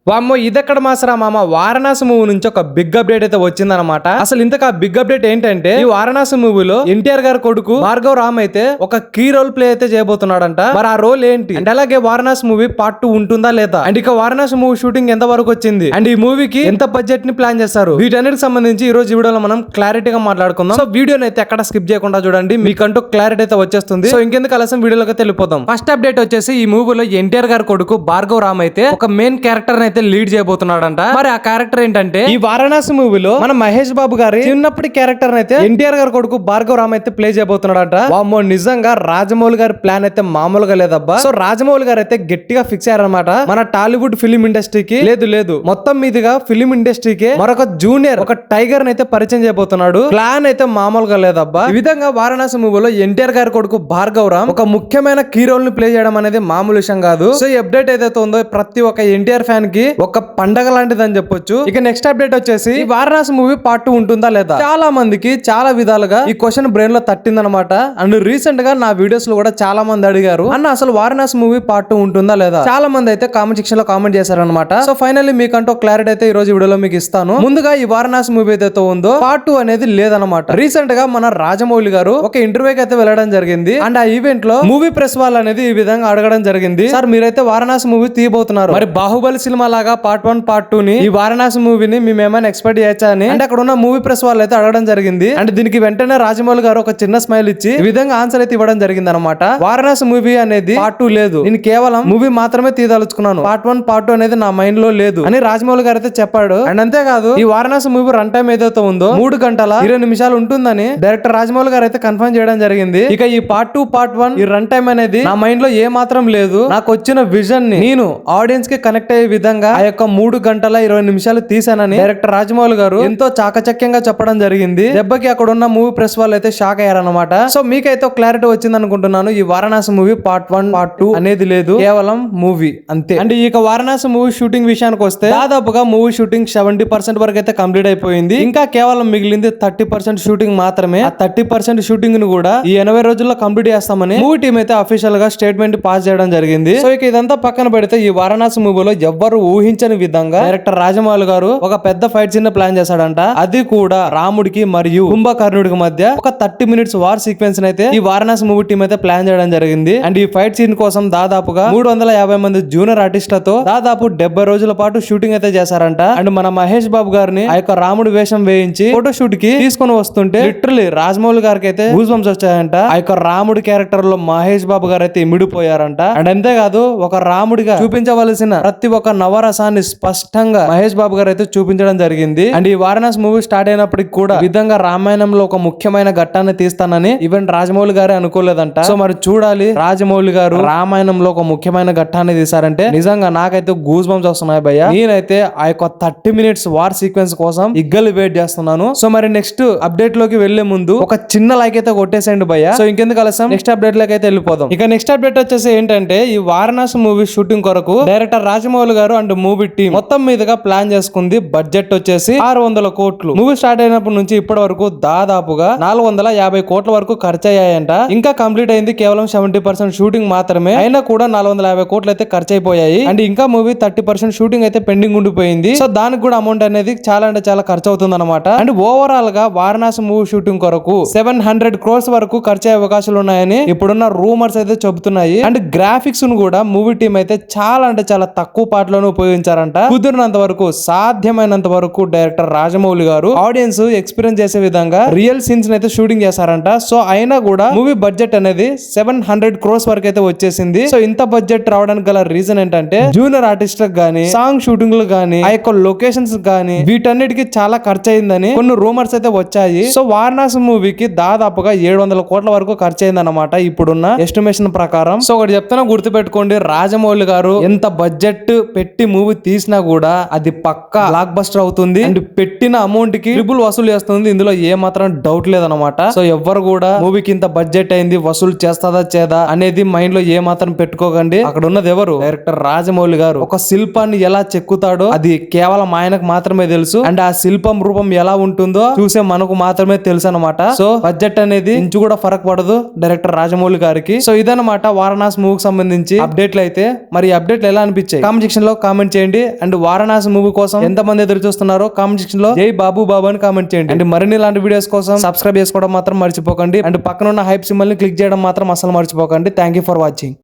వామ్మో ఇదెక్కడ మాసరా మామ వారణాసి మూవీ నుంచి ఒక బిగ్ అప్డేట్ అయితే వచ్చిందనమాట. అసలు ఇంతకు ఆ బిగ్ అప్డేట్ ఏంటంటే ఈ వారణాసి మూవీలో ఎన్టీఆర్ గారి కొడుకు భార్గవ్ రామ్ అయితే ఒక కీ రోల్ ప్లే అయితే చేయబోతున్నాడంట. మరి ఆ రోల్ ఏంటి అండ్ అలాగే వారణాసి మూవీ పార్ట్ 2 ఉంటుందా లేదా అండ్ ఇక వారణాసి మూవీ షూటింగ్ ఎంత వరకు వచ్చింది అండ్ ఈ మూవీకి ఎంత బడ్జెట్ ని ప్లాన్ చేస్తారు వీటన్నిటికి సంబంధించి ఈ రోజు వీడియోలో మనం క్లారిటీగా మాట్లాడుకుందాం. సో వీడియోని అయితే ఎక్కడ స్కిప్ చేయకుండా చూడండి, మీకంటూ క్లారిటీ అయితే వచ్చేస్తుంది. సో ఇంకెందుకు ఆలస్యం వీడియోలోకి వెళ్ళిపోతాం. ఫస్ట్ అప్డేట్ వచ్చేసి ఈ మూవీలో ఎన్టీఆర్ గారి కొడుకు భార్గవ్ రామ్ అయితే ఒక మెయిన్ క్యారెక్టర్ అయితే లీడ్ చేయబోతున్నాడంట. మరి ఆ క్యారెక్టర్ ఏంటంటే ఈ వారణాసి మూవీలో మన మహేష్ బాబు గారి చిన్నప్పటి క్యారెక్టర్ అయితే ఎన్టీఆర్ గారి కొడుకు భార్గవ్ రామ్ అయితే ప్లే చేయబోతున్నాడంట. వామ్మో నిజంగా రాజమౌళి గారి ప్లాన్ అయితే మామూలుగా లేదబ్బా. సో రాజమౌళి గారు అయితే గట్టిగా ఫిక్స్ అయ్యారనమాట. మన టాలీవుడ్ ఫిలిం ఇండస్ట్రీకి లేదు మొత్తం మీదుగా ఫిలిం ఇండస్ట్రీకి మరొక జూనియర్ ఒక టైగర్ అయితే పరిచయం చేయబోతున్నాడు. ప్లాన్ అయితే మామూలుగా లేదబ్బా. ఈ విధంగా వారణాసి మూవీలో ఎన్టీఆర్ గారి కొడుకు భార్గవ్ రామ్ ఒక ముఖ్యమైన కీ రోల్ ని ప్లే చేయడం అనేది మామూలు విషయం కాదు. సో ఈ అప్డేట్ ఏదైతే ఉందో ప్రతి ఒక్క ఎన్టీఆర్ ఫ్యాన్ కి ఒక పండగ లాంటిది అని చెప్పొచ్చు. ఇక నెక్స్ట్ అప్డేట్ వచ్చేసి ఈ వారణాసి మూవీ పార్ట్ 2 ఉంటుందా లేదా చాలా మందికి చాలా విధాలుగా ఈ క్వశ్చన్ బ్రెయిన్ లో తట్టిందనమాట. అండ్ రీసెంట్ గా నా వీడియోస్ లో కూడా చాలా మంది అడిగారు అన్న అసలు వారణాసి మూవీ పార్ట్ 2 ఉంటుందా లేదా. చాలా మంది అయితే కామెంట్ సెక్షన్ లో కామెంట్ చేశారనమాట. సో ఫైనల్లీ మీకంటూ క్లారిటీ అయితే ఈ రోజు వీడియోలో మీకు ఇస్తాను. ముందుగా ఈ వారణాసి మూవీ ఏదైతే ఉందో పార్ట్ 2 అనేది లేదనమాట. రీసెంట్ గా మన రాజమౌళి గారు ఒక ఇంటర్వ్యూకి అయితే వెళ్ళడం జరిగింది. అండ్ ఆ ఈవెంట్ లో మూవీ ప్రెస్ వాళ్ళు అనేది ఈ విధంగా అడగడం జరిగింది, సార్ మీరైతే వారణాసి మూవీ తీయబోతున్నారు, మరి బాహుబలి సినిమా లాగా పార్ట్ 1 పార్ట్ 2 ని ఈ వారణాసి మూవీని మేము ఏమైనా ఎక్స్పెక్ట్ చేయొచ్చా అని అంటే అక్కడ ఉన్న మూవీ ప్రెస్ వాళ్ళు అయితే అడగడం జరిగింది. అండ్ దీనికి వెంటనే రాజమౌళి గారు ఒక చిన్న స్మైల్ ఇచ్చి ఈ విధంగా ఆన్సర్ అయితే ఇవ్వడం జరిగింది అనమాట. వారణాసి మూవీ అనేది పార్ట్ 2 లేదు, నేను కేవలం మూవీ మాత్రమే తీయదలుచుకున్నాను, పార్ట్ 1 పార్ట్ 2 అనేది నా మైండ్ లో లేదు అని రాజమౌళి గారు అయితే చెప్పాడు. అండ్ అంతేకాదు ఈ వారణాసి మూవీ రన్ టైం ఏదైతే ఉందో 3 గంటల 20 నిమిషాలు ఉంటుందని డైరెక్టర్ రాజమౌళి గారు అయితే కన్ఫర్మ్ చేయడం జరిగింది. ఇక ఈ పార్ట్ 2 పార్ట్ 1 ఈ రన్ టైం అనేది నా మైండ్ లో ఏ మాత్రం లేదు, నాకు వచ్చిన విజన్ ని నేను ఆడియన్స్ కి కనెక్ట్ అయ్యే విధంగా ఆ యొక్క 3 గంటల 20 నిమిషాలు తీసానని డైరెక్టర్ రాజమౌళి గారు ఎంతో చాకచక్యంగా చెప్పడం జరిగింది. దెబ్బకి అక్కడ ఉన్న మూవీ ప్రెస్ వాళ్ళు అయితే షాక్ అయ్యారనమాట. సో మీకైతే క్లారిటీ వచ్చింది అనుకుంటున్నాను. ఈ వారణాసి మూవీ పార్ట్ 1 పార్ట్ 2 అనేది లేదు, కేవలం మూవీ అంతే. అండ్ ఇక వారణాసి మూవీ షూటింగ్ విషయానికి వస్తే దాదాపుగా మూవీ షూటింగ్ 70% వరకు అయితే కంప్లీట్ అయిపోయింది. ఇంకా కేవలం మిగిలింది 30% షూటింగ్ మాత్రమే. ఆ 30% షూటింగ్ ను కూడా ఈ 80 రోజుల్లో కంప్లీట్ చేస్తామని మూవీ టీం అయితే అఫీషియల్ గా స్టేట్మెంట్ పాస్ చేయడం జరిగింది. సో ఇక ఇదంతా పక్కన పెడితే ఈ వారణాసి మూవీలో ఎవ్వరు ఊహించని విధంగా డైరెక్టర్ రాజమౌళి గారు ఒక పెద్ద ఫైట్ సీన్ ప్లాన్ చేశాడంట. అది కూడా రాముడికి మరియు కుంభకర్ణుడికి మధ్య ఒక 30 minutes వార్ సీక్వెన్స్ అయితే ఈ వారణాసి మూవీ టీం అయితే ప్లాన్ చేయడం జరిగింది. అండ్ ఈ ఫైట్ సీన్ కోసం దాదాపుగా 350 మంది జూనియర్ ఆర్టిస్టులతో దాదాపు 70 రోజుల పాటు షూటింగ్ అయితే చేశారంట. అండ్ మన మహేష్ బాబు గారిని ఆ యొక్క రాముడి వేషం వేయించి ఫోటో షూట్ కి తీసుకొని వస్తుంటే లిటరలీ రాజమౌళి గారికి అయితే గూస్ బంప్స్ వచ్చాయంట. ఆ యొక్క రాముడి క్యారెక్టర్ లో మహేష్ బాబు గారు అయితే ఇమిడిపోయారంట. అండ్ అంతేకాదు ఒక రాముడిగా చూపించవలసిన ప్రతి ఒక్క నవరసాన్ని స్పష్టంగా మహేష్ బాబు గారు అయితే చూపించడం జరిగింది. అండ్ ఈ వారణాసి మూవీ స్టార్ట్ అయినప్పటికి కూడా విధంగా రామాయణంలో ఒక ముఖ్యమైన ఘట్టాన్ని తీస్తానని ఈవెన్ రాజమౌళి గారే అనుకోలేదంట. సో మరి చూడాలి రాజమౌళి గారు రామాయణంలో ఒక ముఖ్యమైన ఘట్టాన్ని తీసారంటే నిజంగా నాకైతే గూస్ బంప్స్ వస్తున్నాయి భయ్య. నేనైతే ఆ యొక్క 30 minutes వార్ సీక్వెన్స్ కోసం ఇగ్గలు వెయిట్ చేస్తున్నాను. సో మరి నెక్స్ట్ అప్డేట్ లోకి వెళ్లే ముందు ఒక చిన్న లైక్ అయితే కొట్టేసేయండి భయ్య. సో ఇంకెందుకు ఆలస్యం నెక్స్ట్ అప్డేట్ లోకి అయితే వెళ్ళిపోదాం. ఇక నెక్స్ట్ అప్డేట్ వచ్చేసి ఏంటంటే ఈ వారణాసి మూవీ షూటింగ్ కొరకు డైరెక్టర్ రాజమౌళి గారు అండ్ మూవీ టీం మొత్తం మీదుగా ప్లాన్ చేసుకుంది. బడ్జెట్ వచ్చేసి 600 కోట్లు. మూవీ స్టార్ట్ అయినప్పటి నుంచి ఇప్పటి వరకు దాదాపుగా 450 కోట్ల వరకు ఖర్చు అయ్యాయంట. ఇంకా కంప్లీట్ అయింది కేవలం 70% షూటింగ్ మాత్రమే. అయినా కూడా 450 కోట్లు అయితే ఖర్చు అయిపోయాయి. అండ్ ఇంకా మూవీ 30% షూటింగ్ అయితే పెండింగ్ ఉండిపోయింది. సో దానికి కూడా అమౌంట్ అనేది చాలా అంటే చాలా ఖర్చు అవుతుంది అనమాట. అండ్ ఓవరాల్ గా వారణాసి మూవీ షూటింగ్ కొరకు 700 crores వరకు ఖర్చు అయ్యే అవకాశాలు ఉన్నాయని ఇప్పుడున్న రూమర్స్ అయితే చెబుతున్నాయి. అండ్ గ్రాఫిక్స్ ను కూడా మూవీ టీం అయితే చాలా అంటే చాలా తక్కువ పాటలోనే ఉపయోగించారంట. కుదిరినంత వరకు సాధ్యమైనంత వరకు డైరెక్టర్ రాజమౌళి గారు ఆడియన్స్ ఎక్స్పీరియన్స్ చేసే విధంగా రియల్ సీన్స్ అయితే షూటింగ్ చేశారంట. సో అయినా కూడా మూవీ బడ్జెట్ అనేది 700 crores వరకు అయితే వచ్చేసింది. సో ఇంత బడ్జెట్ రావడానికి గల రీజన్ ఏంటంటే జూనియర్ ఆర్టిస్టులకు గానీ సాంగ్ షూటింగ్ లు గానీ ఆ యొక్క లొకేషన్స్ గానీ వీటన్నిటికి చాలా ఖర్చు అయిందని కొన్ని రూమర్స్ అయితే వచ్చాయి. సో వారణాసి మూవీకి దాదాపుగా 700 కోట్ల వరకు ఖర్చు అయింది అనమాట ఇప్పుడున్న ఎస్టిమేషన్ ప్రకారం. సో ఒకటి చెప్తున్నా గుర్తుపెట్టుకోండి, రాజమౌళి గారు ఎంత బడ్జెట్ పెట్టి మూవీ తీసినా కూడా అది పక్కా బ్లాక్ బస్టర్ అవుతుంది. అండ్ పెట్టిన అమౌంట్ కి ట్రిపుల్ వసూలు చేస్తుంది, ఇందులో ఏ మాత్రం డౌట్ లేదనమాట. సో ఎవ్వరు కూడా మూవీకి ఇంత బడ్జెట్ అయింది వసూలు చేస్తాదా చేదా అనేది మైండ్ లో ఏ మాత్రం పెట్టుకోకండి. అక్కడ ఉన్నది ఎవరు డైరెక్టర్ రాజమౌళి గారు. ఒక శిల్పాన్ని ఎలా చెక్కుతాడో అది కేవలం ఆయనకు మాత్రమే తెలుసు. అండ్ ఆ శిల్పం రూపం ఎలా ఉంటుందో చూసే మనకు మాత్రమే తెలుసు అనమాట. సో బడ్జెట్ అనేది ఇంచు కూడా ఫరక్ పడదు డైరెక్టర్ రాజమౌళి గారికి. సో ఇదన్నమాట వారణాసి మూవీకి సంబంధించి అప్డేట్లు అయితే. మరి అప్డేట్లు ఎలా అనిపించాయి కామెంట్ సెక్షన్ లో కామెంట్ కామెంట్ చేయండి. అండ్ వారణాసి మూవీ కోసం ఎంత మంది ఎదురు చూస్తున్నారో కామెంట్ సెక్షన్ లో జై బాబు బాబు అని కామెంట్ చేయండి. అండ్ మరిన్ని ఇలాంటి వీడియోస్ కోసం సబ్స్క్రైబ్ చేసుకోవడం మాత్రం మర్చిపోకండి. అండ్ పక్కన ఉన్న హైప్ సింబల్ ని క్లిక్ చేయడం మాత్రం అసలు మర్చిపోకండి. Thank you for watching.